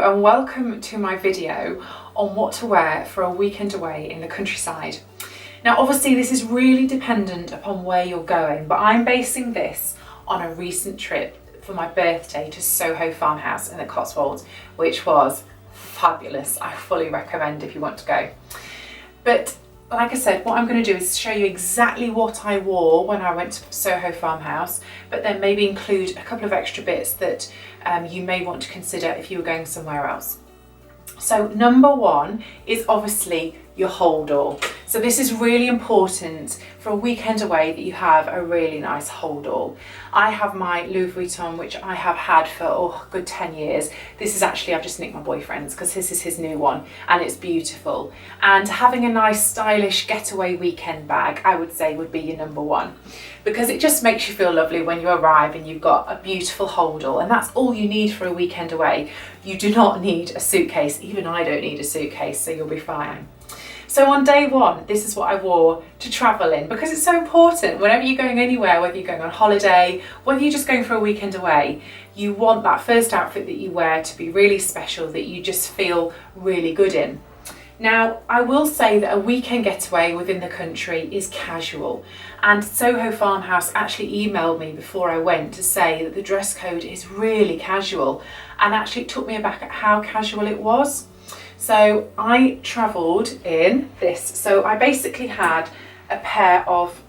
and welcome to my video on what to wear for a weekend away in the countryside. Now obviously this is really dependent upon where you're going, but I'm basing this on a recent trip for my birthday to Soho Farmhouse in the Cotswolds, which was fabulous. I fully recommend if you want to go. But like I said, what I'm going to do is show you exactly what I wore when I went to Soho Farmhouse, but then maybe include a couple of extra bits that you may want to consider if you were going somewhere else. So number one is obviously your hold all. So this is really important for a weekend away that you have a really nice hold all. I have my Louis Vuitton, which I have had for a good 10 years. This is actually, I've just nicked my boyfriend's because this is his new one and it's beautiful. And having a nice stylish getaway weekend bag, I would say would be your number one, because it just makes you feel lovely when you arrive and you've got a beautiful hold all, and that's all you need for a weekend away. You do not need a suitcase. Even I don't need a suitcase, so you'll be fine. So on day one, this is what I wore to travel in, because it's so important whenever you're going anywhere, whether you're going on holiday, whether you're just going for a weekend away, you want that first outfit that you wear to be really special, that you just feel really good in. Now, I will say that a weekend getaway within the country is casual, and Soho Farmhouse actually emailed me before I went to say that the dress code is really casual, and actually it took me aback at how casual it was. So I travelled in this. So I basically had a pair of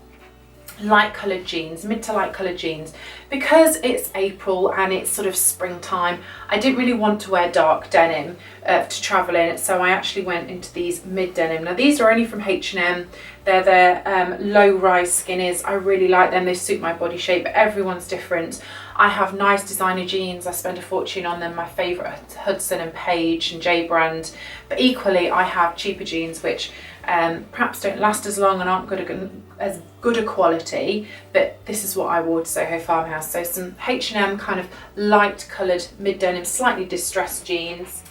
light coloured jeans, mid to light coloured jeans, because it's April and it's sort of springtime. I didn't really want to wear dark denim to travel in, so I actually went into these mid denim. Now these are only from H&M. They're their low rise skinnies. I really like them. They suit my body shape, but everyone's different. I have nice designer jeans. I spend a fortune on them. My favourite Hudson and Page and J brand, but equally I have cheaper jeans which perhaps don't last as long and aren't as good a quality, but this is what I wore to Soho Farmhouse. So some H&M kind of light coloured mid denim, slightly distressed jeans.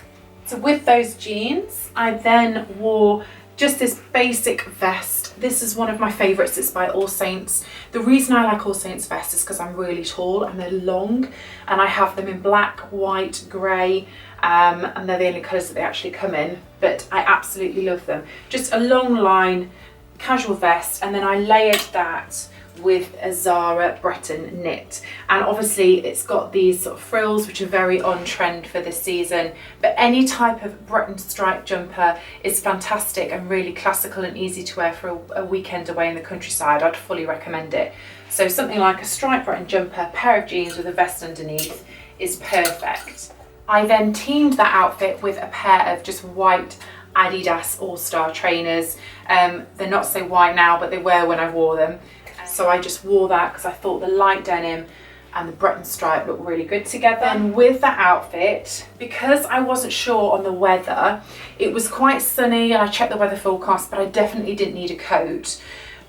So with those jeans, I then wore just this basic vest. This is one of my favourites. It's by All Saints. The reason I like All Saints vest is because I'm really tall and they're long, and I have them in black, white, grey, and they're the only colours that they actually come in, but I absolutely love them. Just a long line casual vest, and then I layered that with a Zara Breton knit, and obviously it's got these sort of frills which are very on trend for this season, but any type of Breton stripe jumper is fantastic and really classical and easy to wear for a weekend away in the countryside. I'd fully recommend it. So something like a striped Breton jumper, pair of jeans with a vest underneath is perfect. I then teamed that outfit with a pair of just white Adidas All-Star trainers. They're not so white now, but they were when I wore them. So I just wore that because I thought the light denim and the Breton stripe looked really good together. And with that outfit, because I wasn't sure on the weather, it was quite sunny and I checked the weather forecast, but I definitely didn't need a coat.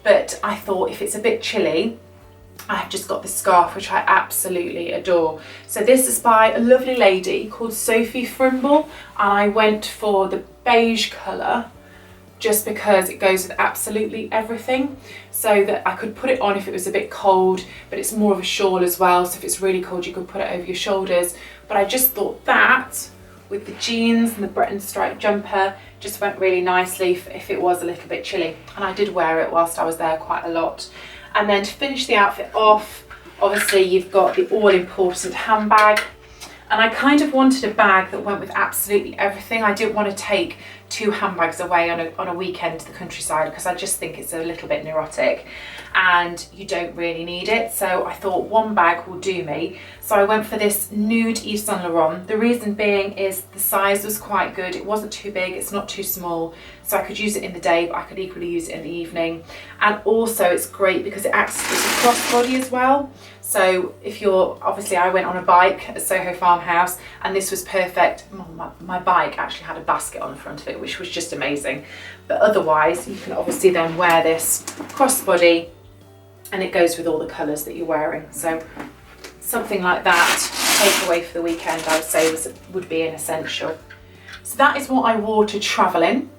But I thought if it's a bit chilly, I've just got this scarf which I absolutely adore. So this is by a lovely lady called Sophie Frimble, and I went for the beige colour just because it goes with absolutely everything, so that I could put it on if it was a bit cold, but it's more of a shawl as well, so if it's really cold you could put it over your shoulders. But I just thought that with the jeans and the Breton stripe jumper just went really nicely if it was a little bit chilly, and I did wear it whilst I was there quite a lot. And then to finish the outfit off, obviously you've got the all-important handbag, and I kind of wanted a bag that went with absolutely everything. I didn't want to take 2 handbags away on a weekend to the countryside because I just think it's a little bit neurotic and you don't really need it. So I thought one bag will do me. So I went for this nude Yves Saint Laurent. The reason being is the size was quite good. It wasn't too big, it's not too small. So I could use it in the day, but I could equally use it in the evening. And also it's great because it acts as a crossbody as well. So if you're, obviously I went on a bike at Soho Farmhouse and this was perfect. My bike actually had a basket on the front of it, which was just amazing. But otherwise you can obviously then wear this crossbody and it goes with all the colours that you're wearing. So something like that, take away for the weekend, I would say would be an essential. So that is what I wore to travel in.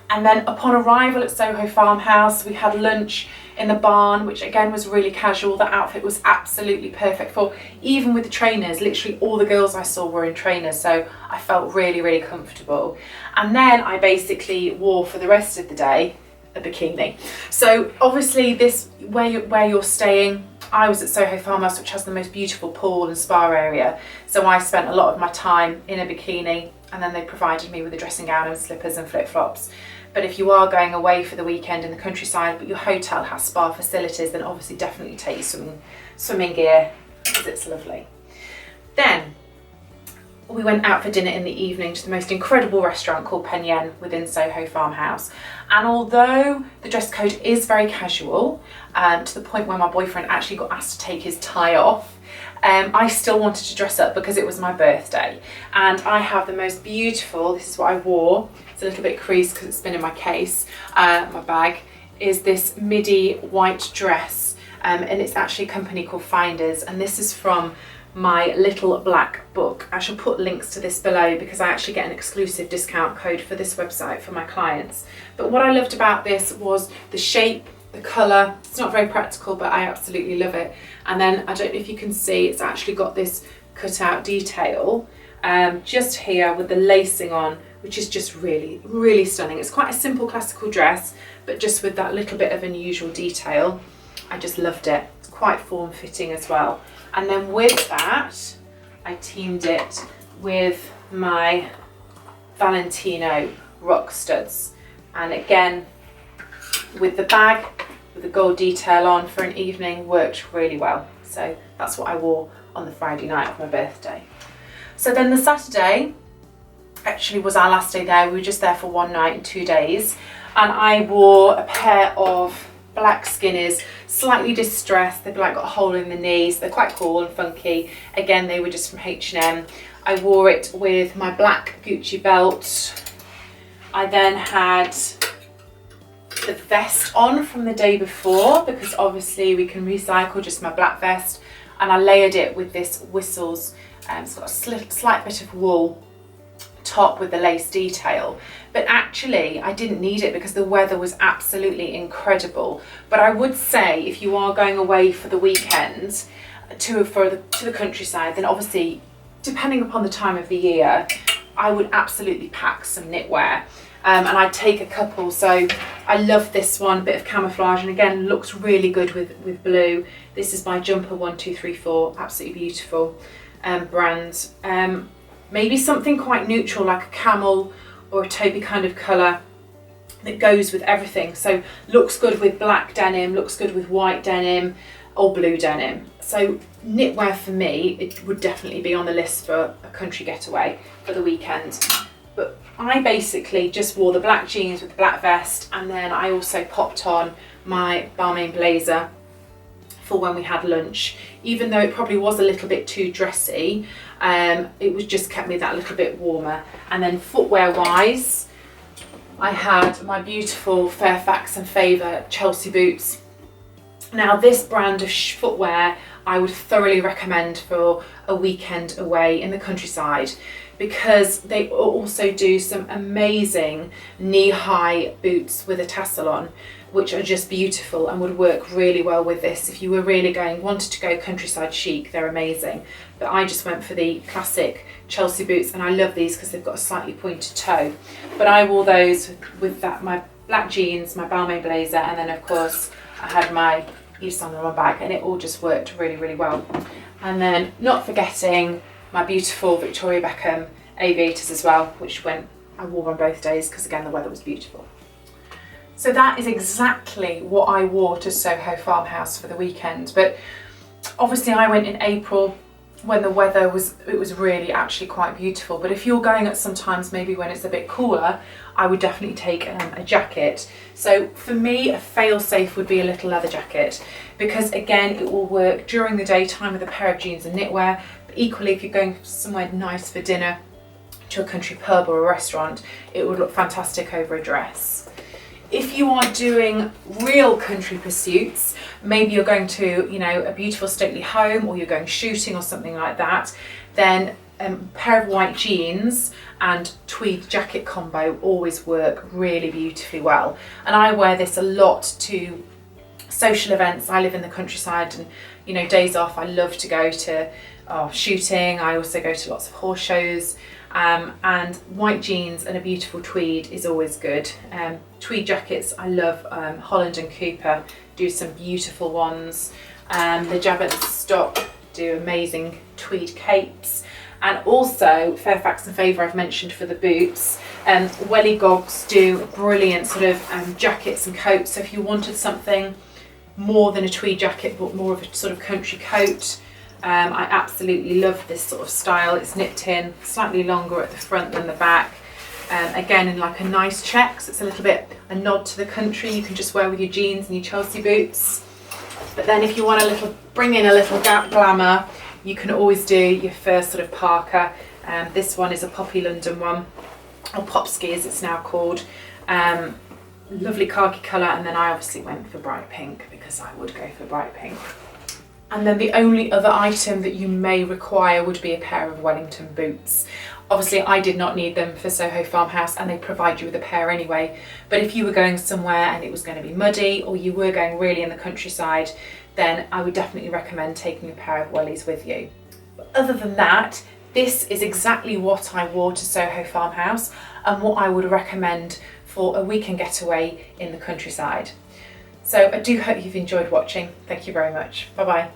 And then upon arrival at Soho Farmhouse, we had lunch in the barn, which again was really casual. That outfit was absolutely perfect for, even with the trainers, literally all the girls I saw were in trainers, so I felt really, really comfortable. And then I basically wore for the rest of the day a bikini. So obviously this, where you're staying, I was at Soho Farmhouse, which has the most beautiful pool and spa area, so I spent a lot of my time in a bikini, and then they provided me with a dressing gown and slippers and flip-flops. But if you are going away for the weekend in the countryside, but your hotel has spa facilities, then obviously definitely take your swimming gear, because it's lovely. Then we went out for dinner in the evening to the most incredible restaurant called Pen Yen within Soho Farmhouse. And although the dress code is very casual, to the point where my boyfriend actually got asked to take his tie off, I still wanted to dress up because it was my birthday. And I have the most beautiful, this is what I wore, it's a little bit creased because it's been in my case, my bag, is this midi white dress. And it's actually a company called Finders, and this is from my little black book. I shall put links to this below because I actually get an exclusive discount code for this website for my clients. But what I loved about this was the shape, the colour. It's not very practical, but I absolutely love it. And then I don't know if you can see, it's actually got this cut out detail just here with the lacing on, which is just really, really stunning. It's quite a simple classical dress, but just with that little bit of unusual detail. I just loved it. It's quite form-fitting as well. And then with that, I teamed it with my Valentino rock studs. And again, with the bag, with the gold detail on for an evening, worked really well. So that's what I wore on the Friday night of my birthday. So then the Saturday actually was our last day there. We were just there for one night and 2 days. And I wore a pair of black skinnies, slightly distressed. They've like got a hole in the knees. They're quite cool and funky. Again, they were just from H&M. I wore it with my black Gucci belt. I then had the vest on from the day before because obviously we can recycle just my black vest, and I layered it with this Whistles. It's got a slight bit of wool top with the lace detail, but actually I didn't need it because the weather was absolutely incredible. But I would say if you are going away for the weekend to the countryside, then obviously depending upon the time of the year, I would absolutely pack some knitwear. And I'd take a couple. So I love this one, bit of camouflage, and again looks really good with blue. This is by Jumper 1234, absolutely beautiful brand. Maybe something quite neutral like a camel or a taupey kind of colour that goes with everything. So looks good with black denim, looks good with white denim or blue denim. So knitwear for me, it would definitely be on the list for a country getaway for the weekend. But I basically just wore the black jeans with the black vest, and then I also popped on my Balmain blazer for when we had lunch. Even though it probably was a little bit too dressy, it was just kept me that little bit warmer. And then footwear wise, I had my beautiful Fairfax and Favour Chelsea boots. Now this brand of footwear I would thoroughly recommend for a weekend away in the countryside, because they also do some amazing knee-high boots with a tassel on, which are just beautiful and would work really well with this. If you were really wanted to go countryside chic, they're amazing. But I just went for the classic Chelsea boots, and I love these because they've got a slightly pointed toe. But I wore those with that, my black jeans, my Balmain blazer, and then of course I had my Yves Saint Laurent bag, and it all just worked really, really well. And then not forgetting my beautiful Victoria Beckham aviators as well, which I wore on both days because again the weather was beautiful. So that is exactly what I wore to Soho Farmhouse for the weekend. But obviously I went in April when the weather was really actually quite beautiful. But if you're going at sometimes maybe when it's a bit cooler, I would definitely take a jacket. So for me, a fail-safe would be a little leather jacket, because again it will work during the daytime with a pair of jeans and knitwear, but equally if you're going somewhere nice for dinner, to a country pub or a restaurant, it would look fantastic over a dress. If you are doing real country pursuits, maybe you're going to, a beautiful stately home, or you're going shooting or something like that, then a pair of white jeans and tweed jacket combo always work really beautifully well. And I wear this a lot to social events. I live in the countryside, and you know, days off I love to go to shooting. I also go to lots of horse shows, and white jeans and a beautiful tweed is always good. Tweed jackets, I love. Holland and Cooper do some beautiful ones. The Jackets stock do amazing tweed capes, and also Fairfax and Favour I've mentioned for the boots. Welly Gogs do brilliant sort of jackets and coats. So if you wanted something more than a tweed jacket but more of a sort of country coat, I absolutely love this sort of style. It's nipped in, slightly longer at the front than the back. Again, in like a nice check, so it's a little bit a nod to the country. You can just wear with your jeans and your Chelsea boots. But then if you want bring in a little glamour, you can always do your first sort of parka. This one is a Poppy London one, or Popski as it's now called. Lovely khaki colour, and then I obviously went for bright pink because I would go for bright pink. And then the only other item that you may require would be a pair of Wellington boots. Obviously I did not need them for Soho Farmhouse, and they provide you with a pair anyway. But if you were going somewhere and it was going to be muddy, or you were going really in the countryside, then I would definitely recommend taking a pair of wellies with you. But other than that, this is exactly what I wore to Soho Farmhouse and what I would recommend for a weekend getaway in the countryside. So I do hope you've enjoyed watching. Thank you very much. Bye bye.